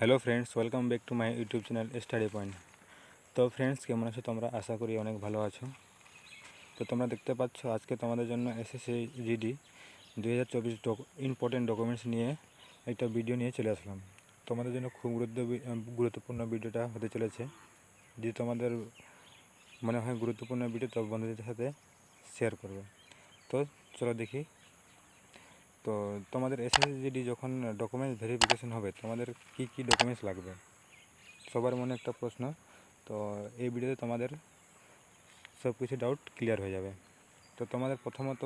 Hello friends, welcome back to my YouTube channel study point. তো friends, কেমন আছো তোমরা? আশা করি অনেক ভালো আছো। তো তোমরা দেখতে পাচ্ছ আজকে তোমাদের জন্য এসএসসি জিডি 2024 ইম্পর্টেন্ট ডকুমেন্টস নিয়ে একটা ভিডিও নিয়ে চলে আসলাম। তোমাদের জন্য খুব গুরুত্বপূর্ণ ভিডিওটা হতে চলেছে। যদি তোমাদের মনে হয় গুরুত্বপূর্ণ ভিডিও, তো বন্ধুদের সাথে শেয়ার করবে। তো চলো দেখি। তো তোমাদের এসএসসি জিডি যখন ডকুমেন্টস ভেরিফিকেশন হবে, তোমাদের কি কি ডকুমেন্টস লাগবে? সবার মনে একটা প্রশ্ন। তো এই ভিডিওতে তোমাদের সব কিছু ডাউট ক্লিয়ার হয়ে যাবে। তো তোমাদের প্রথমত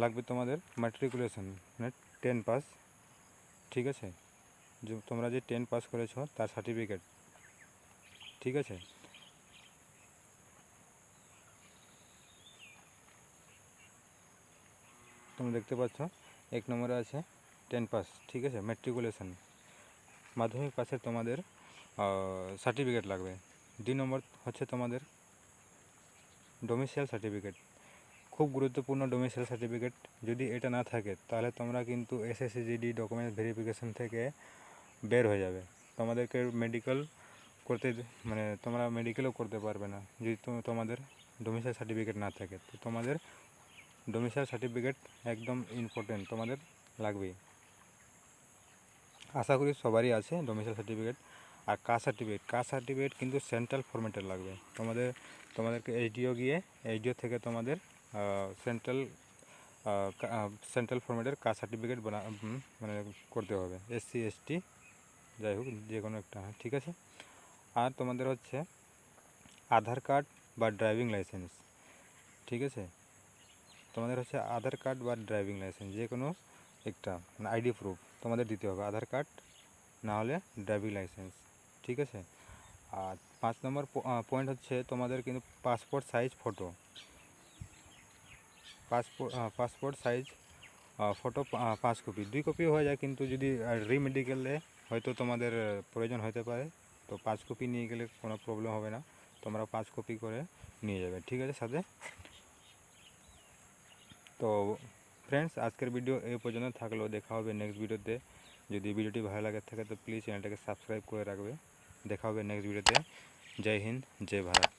লাগবে তোমাদের ম্যাট্রিকুলেশন, মানে 10 পাস। ঠিক আছে, যে তোমরা যে 10 পাস করেছো তার সার্টিফিকেট। ঠিক আছে, তোমরা দেখতে পাচ্ছ 1 নম্বরে আছে 10 পাস। ঠিক আছে, ম্যাট্রিকুলেশন, মাধ্যমিক পাসের তোমাদের সার্টিফিকেট লাগবে। 2 নম্বর হচ্ছে তোমাদের ডোমিসাইল সার্টিফিকেট। খুব গুরুত্বপূর্ণ ডোমিসাইল সার্টিফিকেট। যদি এটা না থাকে তাহলে তোমরা কিন্তু এসএসসি জিডি ডকুমেন্টস ভেরিফিকেশন থেকে বের হয়ে যাবে। তোমাদেরকে মেডিকেল করতে, মানে তোমরা মেডিকেলও করতে পারবে না যদি তোমাদের ডোমিসাইল সার্টিফিকেট না থাকে। তো তোমাদের ডোমিসাইল সার্টিফিকেট একদম ইম্পর্টেন্ট, তোমাদের লাগবেই। আশা করি সবারই আছে ডোমিসাইল সার্টিফিকেট। আর কাস্ট সার্টিফিকেট কিন্তু সেন্ট্রাল ফরম্যাটের লাগবে। তোমাদেরকে এইচডিও থেকে তোমাদের সেন্ট্রাল ফরম্যাটের কাস্ট সার্টিফিকেট মানে করতে হবে। এসসি এসটি যাই হোক, যে কোনো একটা। ঠিক আছে, আর তোমাদের হচ্ছে আধার কার্ড বা ড্রাইভিং লাইসেন্স। ঠিক আছে, তোমাদের হচ্ছে আধার কার্ড বা ড্রাইভিং লাইসেন্স, যে কোনো একটা, মানে আইডি প্রুফ তোমাদের দিতে হবে। আধার কার্ড না হলে ড্রাইভিং লাইসেন্স। ঠিক আছে, আর 5 নম্বর পয়েন্ট হচ্ছে তোমাদের কিন্তু passport size photo. Passport size photo 5 copy, 2 copy হয়ে যায়, কিন্তু যদি রিমেডিকেলে হয়তো তোমাদের প্রয়োজন হতে পারে। তো 5 কপি নিয়ে গেলে কোনো প্রবলেম হবে না, তোমরা 5 কপি করে নিয়ে যাবে। ঠিক আছে সাথে। তো ফ্রেন্ডস, আজকের ভিডিও এই পর্যন্ত থাকলো। দেখা হবে নেক্সট ভিডিওতে। যদি ভিডিওটি ভালো লাগে থাকে তো প্লিজ চ্যানেলটাকে সাবস্ক্রাইব করে রাখবে। দেখা হবে নেক্সট ভিডিওতে। জয় হিন্দ, জয় ভারত।